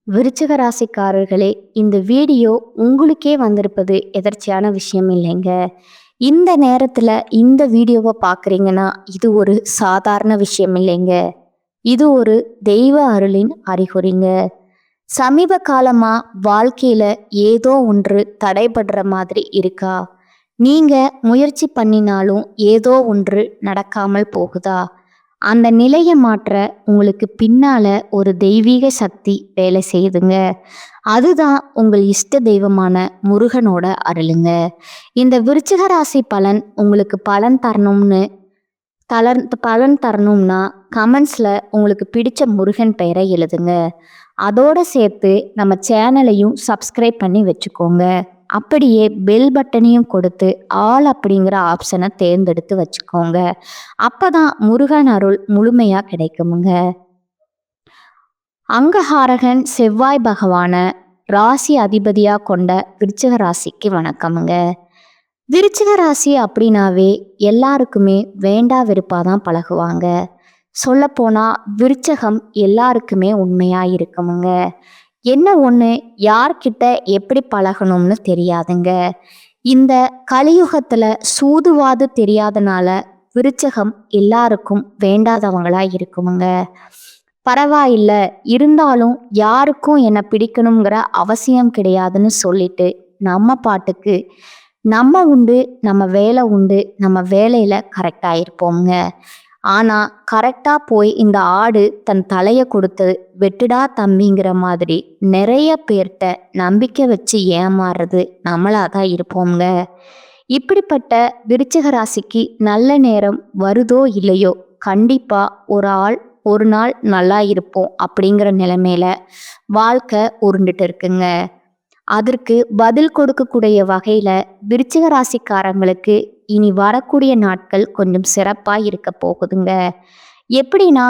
விருச்சிக ராசிக்காரர்களே, இந்த வீடியோ உங்களுக்கே வந்திருப்பது எதர்ச்சியான விஷயம் இல்லைங்க. இந்த நேரத்துல இந்த வீடியோவை பார்க்குறீங்கன்னா இது ஒரு சாதாரண விஷயம் இல்லைங்க. இது ஒரு தெய்வ அருளின் அறிகுறிங்க. சமீப காலமா வாழ்க்கையில ஏதோ ஒன்று தடைபடுற மாதிரி இருக்கா? நீங்க முயற்சி பண்ணினாலும் ஏதோ ஒன்று நடக்காமல் போகுதா? அந்த நிலையை மாற்ற உங்களுக்கு பின்னால ஒரு தெய்வீக சக்தி வேலை செய்யுதுங்க. அதுதான் உங்கள் இஷ்ட தெய்வமான முருகனோட அருளுங்க. இந்த விருச்சிக ராசி பலன் உங்களுக்கு பலன் தரணும்னா கமெண்ட்ஸ்ல உங்களுக்கு பிடிச்ச முருகன் பெயரை எழுதுங்க. அதோட சேர்த்து நம்ம சேனலையும் சப்ஸ்கிரைப் பண்ணி வச்சுக்கோங்க. அப்படியே பெல் பட்டனையும் கொடுத்து ஆல் அப்படிங்கிற ஆப்ஷனை தேர்ந்தெடுத்து வச்சுக்கோங்க. அப்பதான் முருகன் அருள் முழுமையா கிடைக்குமுங்க. அங்கஹாரகன் செவ்வாய் பகவான ராசி அதிபதியா கொண்ட விருச்சிக ராசிக்கு வணக்கமுங்க. விருச்சிக ராசி அப்படின்னாவே எல்லாருக்குமே வேண்டா வெறுப்பாதான் பழகுவாங்க. சொல்லப்போனா விருச்சகம் எல்லாருக்குமே உண்மையா இருக்குமுங்க. என்ன ஒன்று, யார்கிட்ட எப்படி பழகணும்னு தெரியாதுங்க. இந்த கலியுகத்துல சூதுவாது தெரியாதனால விருச்சகம் எல்லாருக்கும் வேண்டாதவங்களா இருக்குமுங்க. பரவாயில்ல, இருந்தாலும் யாருக்கும் என்ன பிடிக்கணுங்கிற அவசியம் கிடையாதுன்னு சொல்லிட்டு நம்ம பாட்டுக்கு நம்ம உண்டு, நம்ம வேலை உண்டு, நம்ம வேலையில கரெக்டாக இருப்போம்ங்க. ஆனால் கரெக்டாக போய் இந்த ஆடு தன் தலையை கொடுத்து வெட்டுடா தம்பிங்கிற மாதிரி நிறைய பேர்கிட்ட நம்பிக்கை வச்சு ஏமாறுறது நம்மளாக தான் இருப்போம்ங்க. இப்படிப்பட்ட விருச்சிக ராசிக்கு நல்ல நேரம் வருதோ இல்லையோ, கண்டிப்பாக ஒரு நாள் நல்லா இருப்போம் அப்படிங்கிற நிலைமையில வாழ்க்கை உருண்டுட்டு இருக்குங்க. அதற்கு பதில் கொடுக்கக்கூடிய வகையில விருச்சிக ராசிக்காரங்களுக்கு இனி வரக்கூடிய நாட்கள் கொஞ்சம் சிறப்பா இருக்க போகுதுங்க. எப்படின்னா,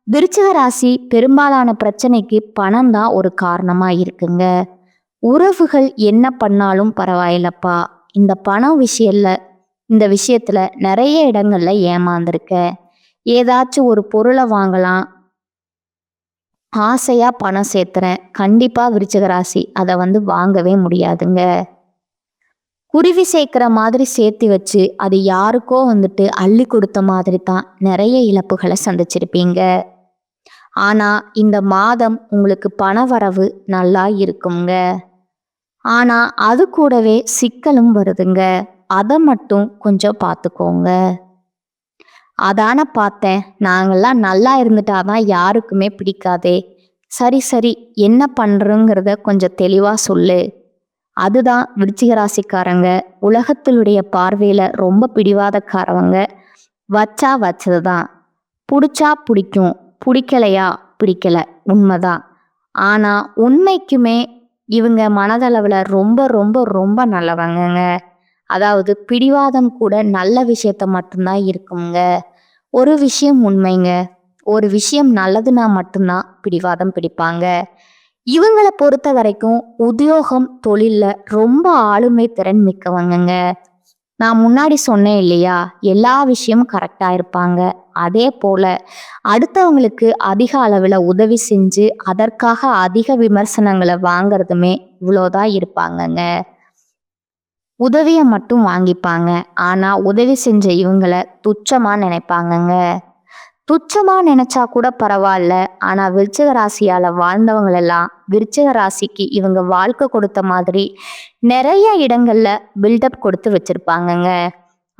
விருச்சிக ராசி பெரும்பாலான பிரச்சனைக்கு பணம் தான் ஒரு காரணமா இருக்குங்க. உறவுகள் என்ன பண்ணாலும் பரவாயில்லப்பா, இந்த விஷயத்துல நிறைய இடங்கள்ல ஏமாந்துருக்க. ஏதாச்சும் ஒரு பொருளை வாங்கலாம், ஆசையா பணம் சேர்த்துறேன், கண்டிப்பா விருச்சிக ராசி அதை வாங்கவே முடியாதுங்க. குருவி சேர்க்கிற மாதிரி சேர்த்து வச்சு அது யாருக்கோ அள்ளி கொடுத்த மாதிரி தான் நிறைய இழப்புகளை சந்திச்சிருப்பீங்க. ஆனா இந்த மாதம் உங்களுக்கு பண வரவு நல்லா இருக்குங்க. ஆனா அது கூடவே சிக்கலும் வருதுங்க. அதை மட்டும் கொஞ்சம் பார்த்துக்கோங்க. அதான பார்த்தேன், நாங்கள்லாம் நல்லா இருந்துட்டாதான் யாருக்குமே பிடிக்காதே. சரி சரி, என்ன பண்றோங்கிறத கொஞ்சம் தெளிவா சொல்லு. அதுதான் விருச்சிக ராசிக்காரங்க உலகத்தினுடைய பார்வையில ரொம்ப பிடிவாதக்காரவங்க. வச்சா வச்சதுதான், பிடிச்சா பிடிக்கும், பிடிக்கலையா பிடிக்கல, உண்மைதான். ஆனா உண்மைக்குமே இவங்க மனதளவுல ரொம்ப ரொம்ப ரொம்ப நல்லவங்கங்க. அதாவது பிடிவாதம் கூட நல்ல விஷயத்த மட்டும்தான் இருக்குங்க. ஒரு விஷயம் உண்மைங்க, ஒரு விஷயம் நல்லதுன்னா மட்டும்தான் பிடிவாதம் பிடிப்பாங்க. இவங்களை பொறுத்த வரைக்கும் உத்தியோகம் தொழில்ல ரொம்ப ஆளுமை திறன் மிக்கவங்கங்க. நான் முன்னாடி சொன்னேன் இல்லையா, எல்லா விஷயமும் கரெக்டா இருப்பாங்க. அதே போல அடுத்தவங்களுக்கு அதிக அளவில் உதவி செஞ்சு அதற்காக அதிக விமர்சனங்களை வாங்கறதுமே இவ்வளோதான் இருப்பாங்கங்க. உதவியை மட்டும் வாங்கிப்பாங்க. ஆனா உதவி செஞ்ச இவங்களை துச்சமா நினைப்பாங்கங்க. துச்சமா நினைச்சா கூட பரவாயில்ல, ஆனா விருச்சிக ராசியால வாழ்ந்தவங்களெல்லாம் விருச்சிக ராசிக்கு இவங்க வாழ்க்கை கொடுத்த மாதிரி நிறைய இடங்கள்ல பில்டப் கொடுத்து வச்சிருப்பாங்கங்க.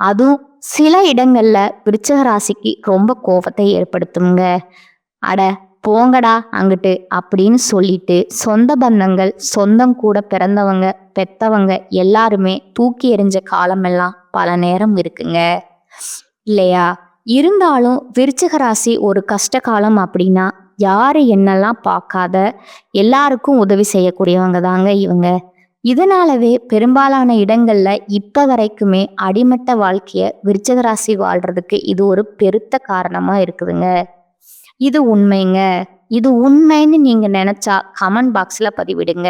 அதுவும் சில இடங்கள்ல விருச்சிக ராசிக்கு ரொம்ப கோபத்தை ஏற்படுத்துங்க. அட போங்கடா அங்கிட்டு அப்படின்னு சொல்லிட்டு சொந்த பந்தங்கள், சொந்தம் கூட பிறந்தவங்க பெத்தவங்க எல்லாருமே தூக்கி எறிஞ்ச காலமெல்லாம் பல நேரம் இருக்குங்க இல்லையா? இருந்தாலும் விருச்சிக ராசி ஒரு கஷ்ட காலம் அப்படின்னா யாரு என்னெல்லாம் பார்க்காத எல்லாருக்கும் உதவி செய்யக்கூடியவங்க தாங்க இவங்க. இதனாலவே பெரும்பாலான இடங்கள்ல இப்ப வரைக்குமே அடிமட்ட வாழ்க்கைய விருச்சிக ராசி வாழ்றதுக்கு இது ஒரு பெருத்த காரணமா இருக்குதுங்க. இது உண்மைங்க. இது உண்மைன்னு நீங்க நினைச்சா கமெண்ட் பாக்ஸ்ல பதிவிடுங்க.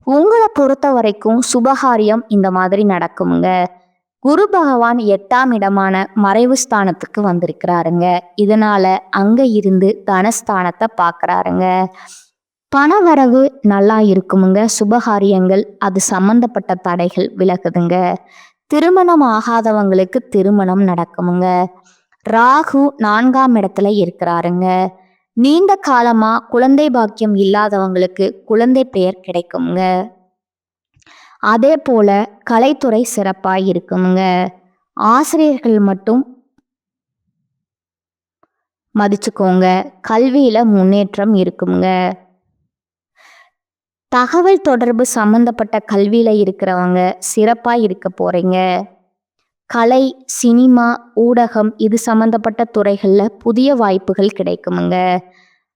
உங்களை பொறுத்த வரைக்கும் சுபகாரியம் இந்த மாதிரி நடக்குமுங்க. குரு பகவான் 8ஆம் இடமான மறைவு ஸ்தானத்துக்கு வந்திருக்கிறாருங்க. இதனால அங்க இருந்து தனஸ்தானத்தை பார்க்கறாருங்க. பணவரவு நல்லா இருக்குமுங்க. சுபகாரியங்கள் அது சம்பந்தப்பட்ட தடைகள் விலகுதுங்க. திருமணம் ஆகாதவங்களுக்கு திருமணம் நடக்குமுங்க. ராகு 4ஆம் இடத்துல இருக்கிறாருங்க. நீண்ட காலமா குழந்தை பாக்கியம் இல்லாதவங்களுக்கு குழந்தை பெயர் கிடைக்குமுங்க. அதே போல கலைத்துறை சிறப்பாய் இருக்குமுங்க. ஆசிரியர்கள் மட்டும் மதிச்சுக்கோங்க. கல்வியில முன்னேற்றம் இருக்குமுங்க. தகவல் தொடர்பு சம்பந்தப்பட்ட கல்வியில இருக்கிறவங்க சிறப்பா இருக்க போறீங்க. கலை, சினிமா, ஊடகம் இது சம்பந்தப்பட்ட துறைகள்ல புதிய வாய்ப்புகள் கிடைக்குமுங்க.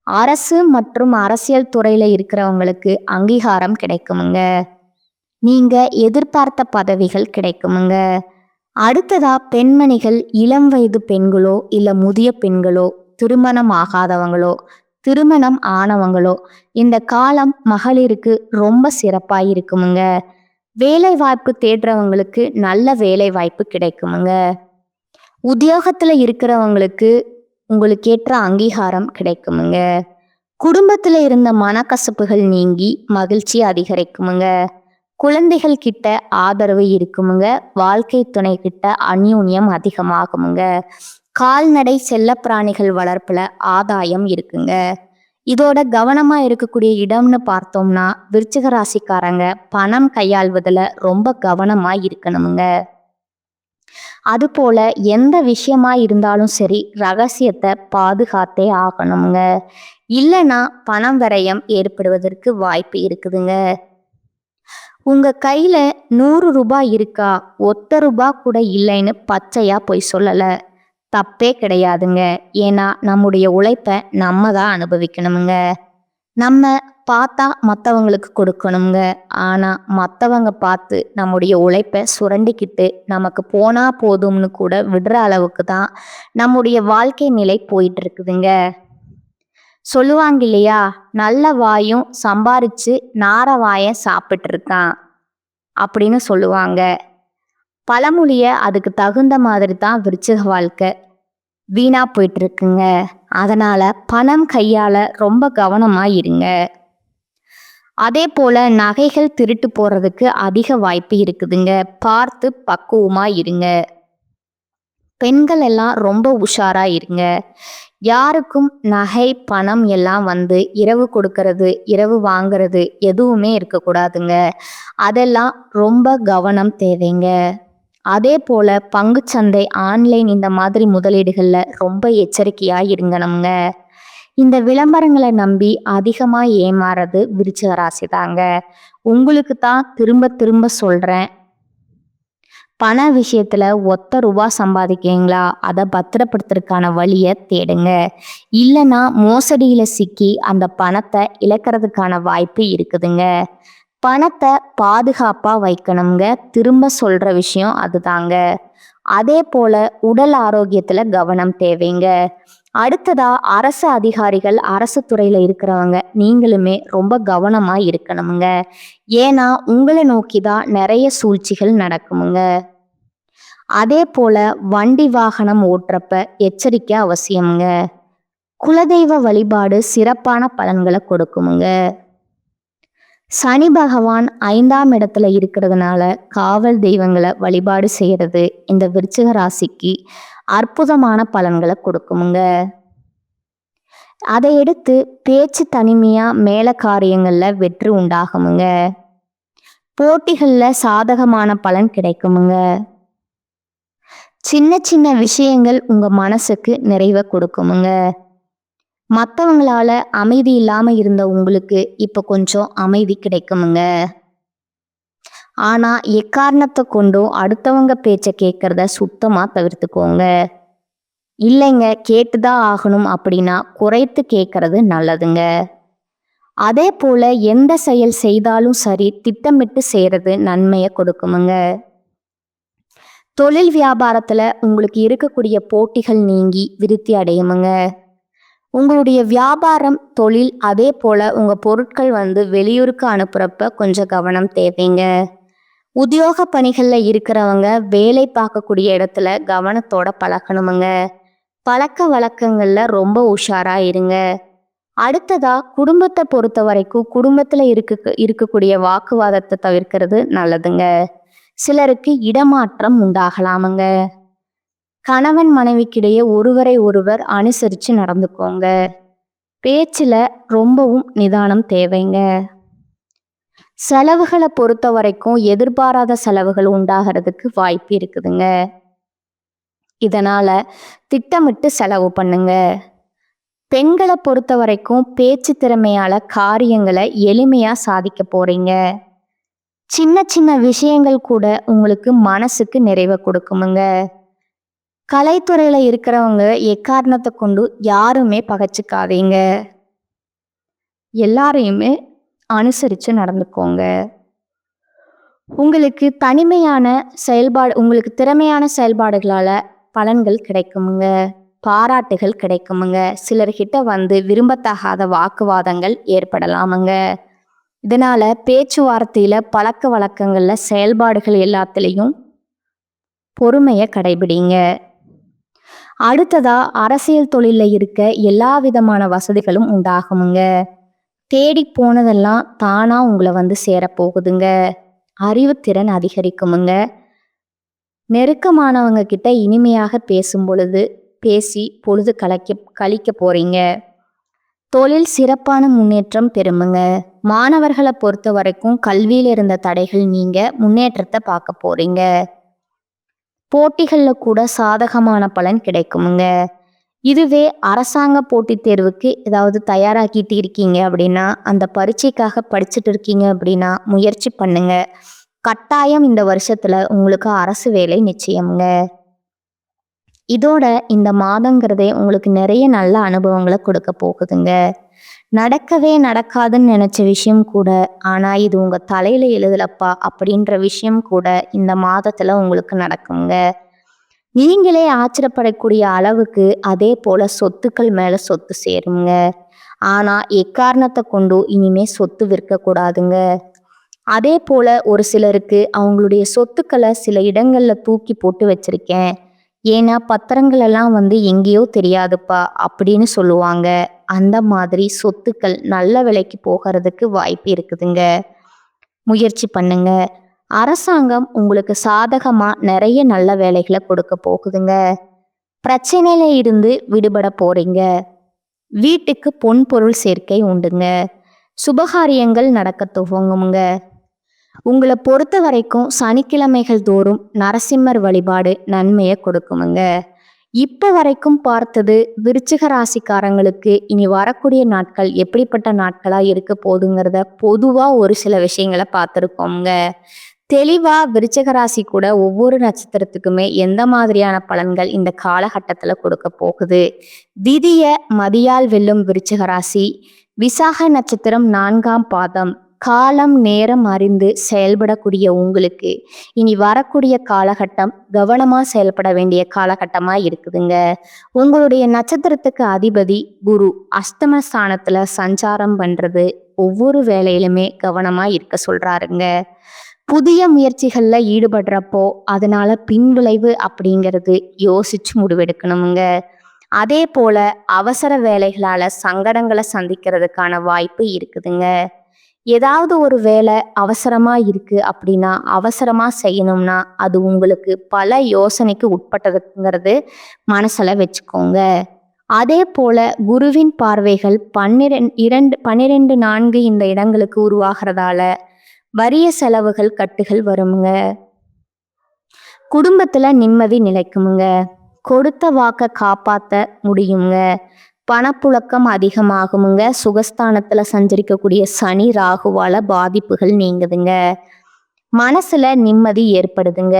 அரசு மற்றும் அரசியல் துறையில இருக்கிறவங்களுக்கு அங்கீகாரம் கிடைக்குமுங்க. நீங்க எதிர்பார்த்த பதவிகள் கிடைக்குமுங்க. அடுத்ததா பெண்மணிகள், இளம் வயது பெண்களோ இல்ல முதிய பெண்களோ, திருமணம் ஆகாதவங்களோ, திருமணம் ஆனவங்களோ, இந்த காலம் மகளிருக்கு ரொம்ப சிறப்பாய் இருக்குமுங்க. வேலை வாய்ப்பு தேடுறவங்களுக்கு நல்ல வேலை வாய்ப்பு கிடைக்குமுங்க. உத்தியோகத்துல இருக்கிறவங்களுக்கு உங்களுக்கு ஏற்ற அங்கீகாரம் கிடைக்குமுங்க. குடும்பத்துல இருந்த மனக்கசப்புகள் நீங்கி மகிழ்ச்சி அதிகரிக்குமுங்க. குழந்தைகள் கிட்ட ஆதரவு இருக்குமுங்க. வாழ்க்கை துணை கிட்ட அந்யோன்யம் அதிகமாகுமுங்க. கால்நடை செல்லப்பிராணிகள் வளர்ப்புல ஆதாயம் இருக்குங்க. இதோட கவனமா இருக்கக்கூடிய இடம்னு பார்த்தோம்னா விருச்சிக ராசிக்காரங்க பணம் கையாள்வதுல ரொம்ப கவனமா இருக்கணுமுங்க. அதுபோல எந்த விஷயமா இருந்தாலும் சரி ரகசியத்தை பாதுகாத்தே ஆகணுமுங்க. இல்லைன்னா பணம் விரயம் ஏற்படுவதற்கு வாய்ப்பு இருக்குதுங்க. உங்க கையில 100 ரூபாய் இருக்கா, ஒத்த ரூபாய் கூட இல்லைன்னு பச்சையா போய் சொல்லல. தப்பே கிடையாதுங்க. ஏன்னா நம்முடைய உழைப்பை நம்ம தான் அனுபவிக்கணுமுங்க. நம்ம பார்த்தா மற்றவங்களுக்கு கொடுக்கணுங்க. ஆனா மற்றவங்க பார்த்து நம்முடைய உழைப்பை சுரண்டிக்கிட்டு நமக்கு போனா போதும்னு கூட விடுற அளவுக்கு தான் நம்முடைய வாழ்க்கை நிலை போயிட்டு இருக்குதுங்க. சொல்லுவாங்க இல்லையா, நல்ல வாயும் சம்பாரிச்சு நார வாயை சாப்பிட்டு இருக்கான் அப்படின்னு சொல்லுவாங்க. பழமொழிய அதுக்கு தகுந்த மாதிரி தான் விருச்சிக வாழ்க்கை வீணா போயிட்டு இருக்குங்க. அதனால பணம் கையால ரொம்ப கவனமா இருங்க. அதே போல நகைகள் திருட்டு போறதுக்கு அதிக வாய்ப்பு இருக்குதுங்க. பார்த்து பக்குவமா இருங்க. பெண்கள் எல்லாம் ரொம்ப உஷாரா இருங்க. யாருக்கும் நகை பணம் எல்லாம் வந்து இரவு கொடுக்கறது இரவு வாங்குறது எதுவுமே இருக்கக்கூடாதுங்க. அதெல்லாம் ரொம்ப கவனம் தேவைங்க. அதே போல பங்குச்சந்தை, ஆன்லைன் இந்த மாதிரி முதலீடுகள்ல ரொம்ப எச்சரிக்கையா இருங்கணுங்க. இந்த விளம்பரங்களை நம்பி அதிகமா ஏமாறது விருச்சிக ராசி தாங்க. உங்களுக்கு தான் திரும்ப திரும்ப சொல்றேன், பண விஷயத்துல ஒத்த ரூபா சம்பாதிக்கீங்களா, அதை பத்திரப்படுத்துறதுக்கான வழியை தேடுங்க. இல்லைன்னா மோசடியில சிக்கி அந்த பணத்தை இழக்கிறதுக்கான வாய்ப்பு இருக்குதுங்க. பணத்தை பாதுகாப்பா வைக்கணுங்க. திரும்ப சொல்ற விஷயம் அதுதாங்க. அதே போல உடல் ஆரோக்கியத்துல கவனம் தேவைங்க. அடுத்ததா அரசு அதிகாரிகள், அரசு துறையில இருக்கிறவங்க நீங்களுமே ரொம்ப கவனமா இருக்கணுமுங்க. ஏன்னா உங்களை நோக்கிதான் நிறைய சூழ்ச்சிகள் நடக்குமுங்க. அதே போல வண்டி வாகனம் ஓட்டுறப்ப எச்சரிக்கை அவசியமுங்க. குலதெய்வ வழிபாடு சிறப்பான பலன்களை கொடுக்குமுங்க. சனி பகவான் 5ஆம் இடத்துல இருக்கிறதுனால காவல் தெய்வங்களை வழிபாடு செய்யறது இந்த விருச்சிக ராசிக்கு அற்புதமான பலன்களை கொடுக்குமுங்க. அதை எடுத்து பேச்சு தனிமையா மேல காரியங்கள்ல வெற்றி உண்டாகுமுங்க. போட்டிகள்ல சாதகமான பலன் கிடைக்குமுங்க. சின்ன சின்ன விஷயங்கள் உங்க மனசுக்கு நிறைவை கொடுக்குமுங்க. மற்றவங்களால அமைதி இல்லாம இருந்த உங்களுக்கு இப்ப கொஞ்சம் அமைதி கிடைக்குமுங்க. ஆனா எக்காரணத்தை கொண்டும் அடுத்தவங்க பேச்ச கேட்கறத சுத்தமா தவிர்த்துக்கோங்க. இல்லைங்க கேட்டுதான் ஆகணும் அப்படின்னா குறைத்து கேட்கறது நல்லதுங்க. அதே போல எந்த செயல் செய்தாலும் சரி திட்டமிட்டு செய்யறது நன்மையை கொடுக்குமுங்க. தொழில் வியாபாரத்துல உங்களுக்கு இருக்கக்கூடிய போட்டிகள் நீங்கி விருத்தி அடையுமுங்க. உங்களுடைய வியாபாரம், தொழில், அதே போல உங்க பொருட்கள் வந்து வெளியூருக்கு அனுப்புறப்ப கொஞ்சம் கவனம் தேவைங்க. உத்தியோக பணிகள்ல இருக்கிறவங்க வேலை பார்க்கக்கூடிய இடத்துல கவனத்தோட பழகணுமுங்க. பழக்க வழக்கங்கள்ல ரொம்ப உஷாரா இருங்க. அடுத்ததா குடும்பத்தை பொறுத்த வரைக்கும் குடும்பத்துல இருக்கக்கூடிய வாக்குவாதத்தை தவிர்க்கிறது நல்லதுங்க. சிலருக்கு இடமாற்றம் உண்டாகலாமுங்க. கணவன் மனைவிக்கிடையே ஒருவரை ஒருவர் அனுசரிச்சு நடந்துக்கோங்க. பேச்சுல ரொம்பவும் நிதானம் தேவைங்க. செலவுகளை பொறுத்த வரைக்கும் எதிர்பாராத செலவுகள் உண்டாகிறதுக்கு வாய்ப்பு இருக்குதுங்க. இதனால திட்டமிட்டு செலவு பண்ணுங்க. பெண்களை பொறுத்த வரைக்கும் பேச்சு திறமையால காரியங்களை எளிமையா சாதிக்க போறீங்க. சின்ன சின்ன விஷயங்கள் கூட உங்களுக்கு மனசுக்கு நிறைவை கொடுக்குமுங்க. கலைத்துறையில இருக்கிறவங்க எக்காரணத்தை கொண்டு யாருமே பகைச்சிக்காதீங்க. எல்லாரையுமே அனுசரிச்சு நடந்துக்கோங்க. உங்களுக்கு திறமையான செயல்பாடுகளால பலன்கள் கிடைக்குமுங்க. பாராட்டுகள் கிடைக்குமுங்க. சிலர்கிட்ட வந்து விரும்பத்தகாத வாக்குவாதங்கள் ஏற்படலாமுங்க. இதனால பேச்சுவார்த்தையில பழக்க வழக்கங்கள்ல செயல்பாடுகள் எல்லாத்துலேயும் பொறுமையை கடைபிடிங்க. அடுத்ததா அரசியல் தொழில இருக்க எல்லா விதமான வசதிகளும் உண்டாகுமுங்க. தேடி போனதெல்லாம் தானா உங்களை வந்து சேரப்போகுதுங்க. அறிவுத்திறன் அதிகரிக்குமுங்க. நெருக்கமானவங்க கிட்ட இனிமையாக பேசி பொழுது கழிக்க போறீங்க. தொழில் சிறப்பான முன்னேற்றம் பெறுமுங்க. மாணவர்களை பொறுத்த வரைக்கும் கல்வியில இருந்த தடைகள் நீங்க முன்னேற்றத்தை பார்க்க போறீங்க. போட்டிகளில் கூட சாதகமான பலன் கிடைக்குமுங்க. இதுவே அரசாங்க போட்டித் தேர்வுக்கு ஏதாவது தயாராக்கிட்டு இருக்கீங்க அப்படின்னா, அந்த பரீட்சைக்காக படிச்சுட்டு இருக்கீங்க அப்படின்னா முயற்சி பண்ணுங்க. கட்டாயம் இந்த வருஷத்துல உங்களுக்கு அரசு வேலை நிச்சயம்ங்க. இதோட இந்த மாதங்கிறதே உங்களுக்கு நிறைய நல்ல அனுபவங்களை கொடுக்க போகுதுங்க. நடக்கவே நடக்காதுன்னு நினைச்ச விஷயம் கூட, ஆனா இது உங்க தலையில எழுதலப்பா அப்படின்ற விஷயம் கூட இந்த மாதத்துல உங்களுக்கு நடக்குங்க. நீங்களே ஆச்சரியப்படக்கூடிய அளவுக்கு அதே போல சொத்துக்கள் மேல சொத்து சேருங்க. ஆனா எக்காரணத்தை கொண்டு இனிமே சொத்து விற்கக்கூடாதுங்க. அதே போல ஒரு சிலருக்கு அவங்களுடைய சொத்துக்களை சில இடங்கள்ல தூக்கி போட்டு வச்சிருக்கேன், ஏன்னா பத்திரங்கள் எல்லாம் வந்து எங்கேயோ தெரியாதுப்பா அப்படின்னு சொல்லுவாங்க. அந்த மாதிரி சொத்துக்கள் நல்ல விலைக்கு போகிறதுக்கு வாய்ப்பு இருக்குதுங்க. முயற்சி பண்ணுங்க. அரசாங்கம் உங்களுக்கு சாதகமா நிறைய நல்ல வேலைகளை கொடுக்க போகுதுங்க. பிரச்சனையில இருந்து விடுபட போறீங்க. வீட்டுக்கு பொன் பொருள் சேர்க்கை உண்டுங்க. சுபகாரியங்கள் நடக்க துவங்குங்க. உங்களை பொறுத்த வரைக்கும் சனிக்கிழமைகள் தோறும் நரசிம்மர் வழிபாடு நன்மையை கொடுக்குமுங்க. இப்போ வரைக்கும் பார்த்தது விருச்சிக ராசிக்காரங்களுக்கு இனி வரக்கூடிய நாட்கள் எப்படிப்பட்ட நாட்களாக இருக்க போகுதுங்கிறத பொதுவாக ஒரு சில விஷயங்களை பார்த்துருக்கோங்க. தெளிவாக விருச்சிக ராசி கூட ஒவ்வொரு நட்சத்திரத்துக்குமே எந்த மாதிரியான பலன்கள் இந்த காலகட்டத்தில் கொடுக்க போகுது. விதிய மதியால் வெல்லும் விருச்சிக ராசி. விசாக நட்சத்திரம் 4ஆம் பாதம். காலம் நேரம் அறிந்து செயல்படக்கூடிய உங்களுக்கு இனி வரக்கூடிய காலகட்டம் கவனமாக செயல்பட வேண்டிய காலகட்டமாக இருக்குதுங்க. உங்களுடைய நட்சத்திரத்துக்கு அதிபதி குரு அஷ்டம ஸ்தானத்தில் சஞ்சாரம் பண்ணுறது ஒவ்வொரு வேலையிலுமே கவனமாக இருக்க சொல்கிறாருங்க. புதிய முயற்சிகளில் ஈடுபடுறப்போ அதனால பின்விளைவு அப்படிங்கிறது யோசிச்சு முடிவெடுக்கணுங்க. அதே போல அவசர வேலைகளால் சங்கடங்களை சந்திக்கிறதுக்கான வாய்ப்பு இருக்குதுங்க. ஏதாவது ஒரு வேலை அவசரமாக இருக்குது அப்படின்னா அவசரமாக செய்யணும்னா அது உங்களுக்கு பல யோசனைக்கு உட்பட்டதுங்கிறது மனசில் வச்சுக்கோங்க. அதே போல குருவின் பார்வைகள் 12, 4 இந்த இடங்களுக்கு உருவாகிறதால வறிய செலவுகள் கட்டுகள் வருமுங்க. குடும்பத்தில் நிம்மதி நிலைக்குமுங்க. கொடுத்த வாக்கை காப்பாற்ற முடியுங்க. பணப்புழக்கம் அதிகமாகுமுங்க. சுகஸ்தானத்தில் சஞ்சரிக்கக்கூடிய சனி ராகுவால பாதிப்புகள் நீங்குதுங்க. மனசுல நிம்மதி ஏற்படுதுங்க.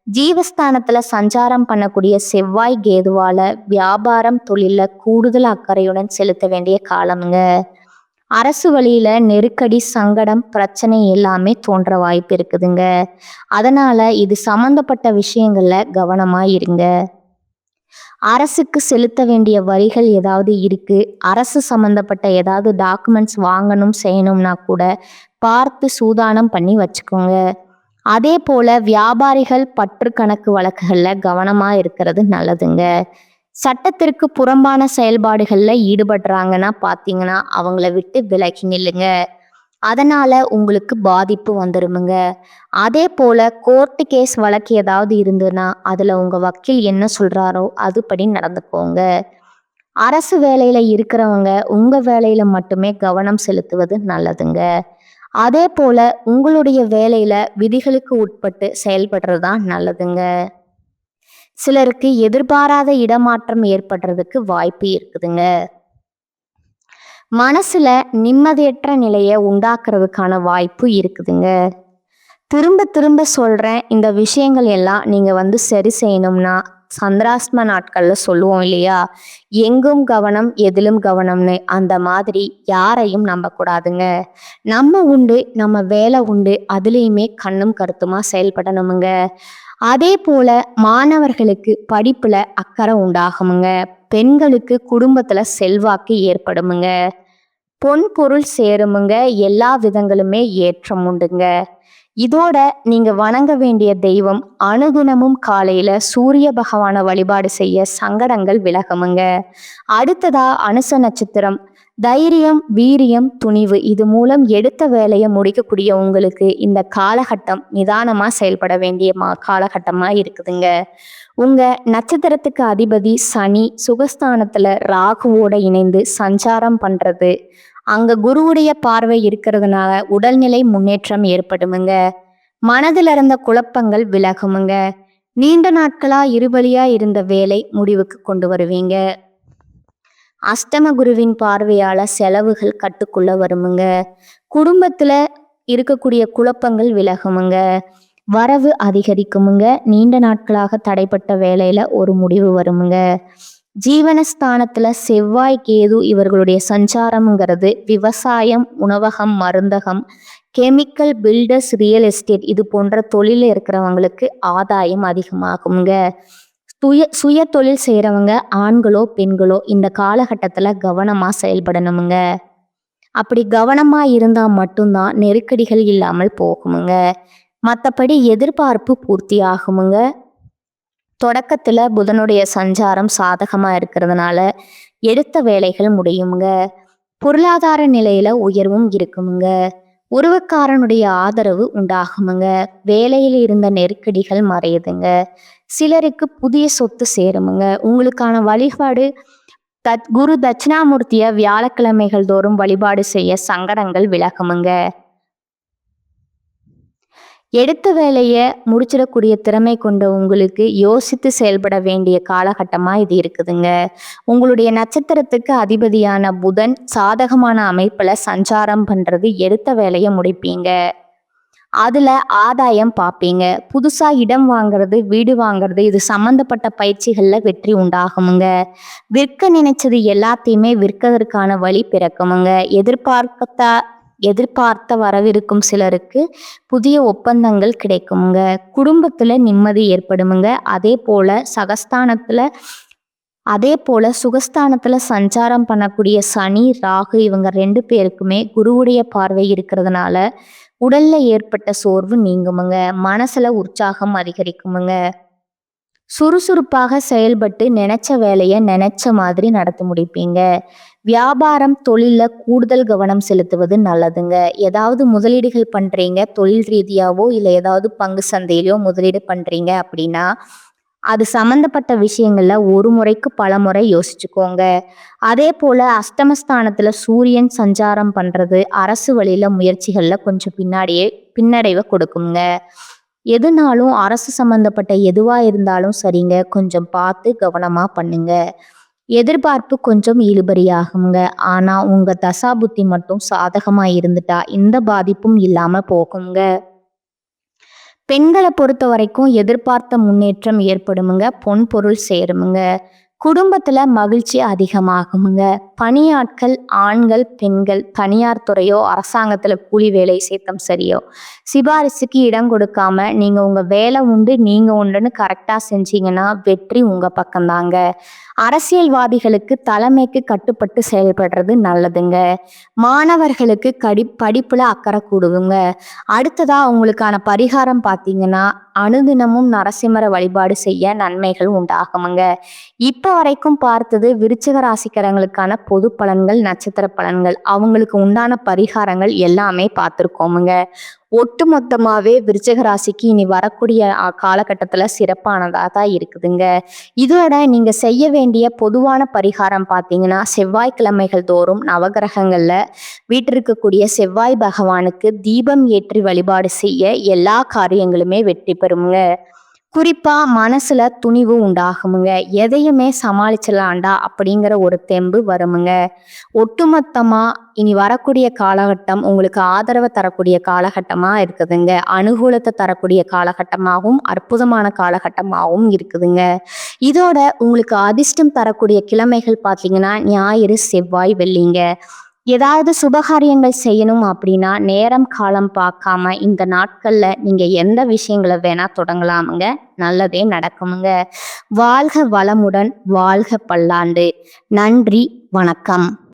ஜீவஸ்தானத்துல சஞ்சாரம் பண்ணக்கூடிய செவ்வாய் கேதுவால வியாபாரம் தொழில கூடுதல் அக்கறையுடன் செலுத்த வேண்டிய காலமுங்க. அரசு வழியில நெருக்கடி சங்கடம் பிரச்சனை எல்லாமே தோன்ற வாய்ப்பு இருக்குதுங்க. அதனால இது சம்பந்தப்பட்ட விஷயங்கள்ல கவனமா இருங்க. அரசுக்கு செலுத்த வேண்டிய வரிகள் ஏதாவது இருக்கு, அரசு சம்பந்தப்பட்ட ஏதாவது டாக்குமெண்ட்ஸ் வாங்கணும் செய்யணும்னா கூட பார்த்து சூதானம் பண்ணி வச்சுக்கோங்க. அதே போல வியாபாரிகள் பற்று கணக்கு வழக்குகள்ல கவனமா இருக்கிறது நல்லதுங்க. சட்டத்திற்கு புறம்பான செயல்பாடுகள்ல ஈடுபடுறாங்கன்னா பாத்தீங்கன்னா அவங்கள விட்டு விலகி நில்லுங்க. அதனால உங்களுக்கு பாதிப்பு வந்துருமுங்க. அதே போல கோர்ட்டு கேஸ் வழக்கு ஏதாவது இருந்ததுன்னா அதுல உங்க வக்கீல் என்ன சொல்றாரோ அதுபடி நடந்துக்கோங்க. அரசு வேலையில இருக்கிறவங்க உங்க வேலையில மட்டுமே கவனம் செலுத்துவது நல்லதுங்க. அதே போல உங்களுடைய வேலையில விதிகளுக்கு உட்பட்டு செயல்படுறது தான் நல்லதுங்க. சிலருக்கு எதிர்பாராத இடமாற்றம் ஏற்படுறதுக்கு வாய்ப்பு இருக்குதுங்க. மனசுல நிம்மதியற்ற நிலையை உண்டாக்குறதுக்கான வாய்ப்பு இருக்குதுங்க. திரும்ப திரும்ப சொல்றேன், இந்த விஷயங்கள் எல்லாம் நீங்க சரி செய்யணும்னா சந்திராஷ்டம நாட்கள்ல சொல்லுவோம் இல்லையா, எங்கும் கவனம் எதிலும் கவனம்னு. அந்த மாதிரி யாரையும் நம்பக்கூடாதுங்க. நம்ம உண்டு, நம்ம வேலை உண்டு, அதுலேயுமே கண்ணும் கருத்துமா செயல்படணுமுங்க. அதே போல மாணவர்களுக்கு படிப்புல அக்கறை உண்டாகுமுங்க. பெண்களுக்கு குடும்பத்துல செல்வாக்கு ஏற்படுமுங்க. பொன் பொருள் சேருமுங்க. எல்லா விதங்களுமே ஏற்றம் உண்டுங்க. இதோட நீங்க வணங்க வேண்டிய தெய்வம், அனுதினமும் காலையில சூரிய பகவான வழிபாடு செய்ய சங்கடங்கள் விலகுமுங்க. அடுத்ததா அனுச நட்சத்திரம். தைரியம், வீரியம், துணிவு இது மூலம் எடுத்த வேலையை முடிக்கக்கூடிய உங்களுக்கு இந்த காலகட்டம் நிதானமா செயல்பட வேண்டிய காலகட்டமா இருக்குதுங்க. உங்க நட்சத்திரத்துக்கு அதிபதி சனி சுகஸ்தானத்துல ராகுவோட இணைந்து சஞ்சாரம் பண்றது, அங்க குருவுடைய பார்வை இருக்கிறதுனால உடல்நிலை முன்னேற்றம் ஏற்படுமுங்க. மனதில் இருந்த குழப்பங்கள் விலகுமுங்க. நீண்ட நாட்களா இருபலியா இருந்த வேலை முடிவுக்கு கொண்டு வருவீங்க. அஷ்டம குருவின் பார்வையால செலவுகள் கட்டுக்குள்ள வருமுங்க. குடும்பத்துல இருக்கக்கூடிய குழப்பங்கள் விலகுமுங்க. வரவு அதிகரிக்குமுங்க. நீண்ட நாட்களாக தடைப்பட்ட வேலையில ஒரு முடிவு வருமுங்க. ஜீவனஸ்தானத்துல செவ்வாய் கேது இவர்களுடைய சஞ்சாரம்ங்கிறது விவசாயம், உணவகம், மருந்தகம், கெமிக்கல், பில்டர்ஸ், ரியல் எஸ்டேட் இது போன்ற தொழில இருக்கிறவங்களுக்கு ஆதாயம் அதிகமாகுங்க. சுய தொழில் செய்கிறவங்க ஆண்களோ பெண்களோ இந்த காலகட்டத்தில் கவனமாக செயல்படணுமுங்க. அப்படி கவனமாக இருந்தால் மட்டும்தான் நெருக்கடிகள் இல்லாமல் போகுமுங்க. மற்றபடி எதிர்பார்ப்பு பூர்த்தி ஆகுமுங்க. தொடக்கத்தில் புதனுடைய சஞ்சாரம் சாதகமாக இருக்கிறதுனால எடுத்த வேலைகள் முடியுங்க. பொருளாதார நிலையில உயர்வும் இருக்குமுங்க. உறவுக்காரனுடைய ஆதரவு உண்டாகுமுங்க. வேலையில் இருந்த நெருக்கடிகள் மறையுதுங்க. சிலருக்கு புதிய சொத்து சேருமுங்க. உங்களுக்கான வழிபாடு குரு தட்சிணாமூர்த்திய வியாழக்கிழமைகள் தோறும் வழிபாடு செய்ய சங்கடங்கள் விலகுமுங்க. எடுத்த வேலையை முடிச்சிடக்கூடிய திறமை கொண்ட உங்களுக்கு யோசித்து செயல்பட வேண்டிய காலகட்டமா இது இருக்குதுங்க. உங்களுடைய நட்சத்திரத்துக்கு அதிபதியான புதன் சாதகமான அமைப்புல சஞ்சாரம் பண்றது எடுத்த வேலையை முடிப்பீங்க. அதுல ஆதாயம் பார்ப்பீங்க. புதுசா இடம் வாங்குறது, வீடு வாங்குறது இது சம்பந்தப்பட்ட பயிற்சிகள்ல வெற்றி உண்டாகுமுங்க. விற்க நினைச்சது எல்லாத்தையுமே விற்கதற்கான வழி பிறக்குமுங்க. எதிர்பார்த்த வரவிருக்கும் சிலருக்கு புதிய ஒப்பந்தங்கள் கிடைக்குமுங்க. குடும்பத்துல நிம்மதி ஏற்படுமுங்க. அதே போல சுகஸ்தானத்துல சஞ்சாரம் பண்ணக்கூடிய சனி, ராகு இவங்க 2 பேருக்குமே குருவுடைய பார்வை இருக்கிறதுனால உடல்ல ஏற்பட்ட சோர்வு நீங்குமுங்க. மனசுல உற்சாகம் அதிகரிக்குமுங்க. சுறுசுறுப்பாக செயல்பட்டு நினைச்ச வேலையை நினைச்ச மாதிரி நடத்தி முடிப்பீங்க. வியாபாரம், தொழில கூடுதல் கவனம் செலுத்துவது நல்லதுங்க. ஏதாவது முதலீடுகள் பண்றீங்க, தொழில் ரீதியாவோ இல்லை ஏதாவது பங்கு சந்தையிலையோ முதலீடு பண்றீங்க அப்படின்னா அது சம்பந்தப்பட்ட விஷயங்கள்ல ஒரு முறைக்கு பல முறை யோசிச்சுக்கோங்க. அதே போல அஷ்டமஸ்தானத்துல சூரியன் சஞ்சாரம் பண்றது அரசு வழியில முயற்சிகள்ல கொஞ்சம் பின்னடைவை கொடுக்குங்க. எதுனாலும் அரசு சம்பந்தப்பட்ட எதுவா இருந்தாலும் சரிங்க, கொஞ்சம் பார்த்து கவனமா பண்ணுங்க. எதிர்பார்ப்பு கொஞ்சம் இழுபறியாகுங்க. ஆனா உங்க தசாபுத்தி மட்டும் சாதகமா இருந்துட்டா இந்த பாதிப்பும் இல்லாம போகுங்க. பெண்களை பொறுத்த வரைக்கும் எதிர்பார்த்த முன்னேற்றம் ஏற்படுமுங்க. பொன் பொருள் சேருமுங்க. குடும்பத்துல மகிழ்ச்சி அதிகமாகுமுங்க. பணியாட்கள் ஆண்கள் பெண்கள் தனியார் துறையோ அரசாங்கத்துல கூலி வேலை சேர்த்தம் சரியோ சிபாரிசுக்கு இடம் கொடுக்காம நீங்க உங்க வேலை உண்டு நீங்க உண்டுன்னு கரெக்டா செஞ்சீங்கன்னா வெற்றி உங்க பக்கம்தாங்க. அரசியல்வாதிகளுக்கு தலைமைக்கு கட்டுப்பட்டு செயல்படுறது நல்லதுங்க. மாணவர்களுக்கு படிப்புல அக்கறை கூடுதுங்க. அடுத்ததா உங்களுக்கான பரிகாரம் பார்த்தீங்கன்னா அனுதினமும் நரசிம்மர வழிபாடு செய்ய நன்மைகள் உண்டாகுமுங்க. இப்ப இப்போ வரைக்கும் பார்த்தது விருச்சிக ராசிக்காரங்களுக்கான பொது பலன்கள், நட்சத்திர பலன்கள், அவங்களுக்கு உண்டான பரிகாரங்கள் எல்லாமே பார்த்துருக்கோமுங்க. ஒட்டு மொத்தமாவே விருச்சிக ராசிக்கு இனி வரக்கூடிய காலகட்டத்துல சிறப்பானதா தான் இருக்குதுங்க. இதோட நீங்க செய்ய வேண்டிய பொதுவான பரிகாரம் பார்த்தீங்கன்னா, செவ்வாய்க்கிழமைகள் தோறும் நவகிரகங்கள்ல வீற்றிருக்கக்கூடிய செவ்வாய் பகவானுக்கு தீபம் ஏற்றி வழிபாடு செய்ய எல்லா காரியங்களுமே வெற்றி பெறுமுங்க. குறிப்பா மனசுல துணிவு உண்டாகுமுங்க. எதையுமே சமாளிச்சிடலாம்டா அப்படிங்கிற ஒரு தெம்பு வருமுங்க. ஒட்டுமொத்தமா இனி வரக்கூடிய காலகட்டம் உங்களுக்கு ஆதரவை தரக்கூடிய காலகட்டமா இருக்குதுங்க. அனுகூலத்தை தரக்கூடிய காலகட்டமாகவும் அற்புதமான காலகட்டமாகவும் இருக்குதுங்க. இதோட உங்களுக்கு அதிர்ஷ்டம் தரக்கூடிய கிழமைகள் பார்த்தீங்கன்னா ஞாயிறு, செவ்வாய், வெள்ளிங்க. ஏதாவது சுபகாரியங்கள் செய்யணும் அப்படின்னா நேரம் காலம் பார்க்காம இந்த நாட்கள்ல நீங்க எந்த விஷயங்களை வேணா தொடங்கலாமுங்க. நல்லதே நடக்குமுங்க. வாழ்க வளமுடன், வாழ்க பல்லாண்டு. நன்றி, வணக்கம்.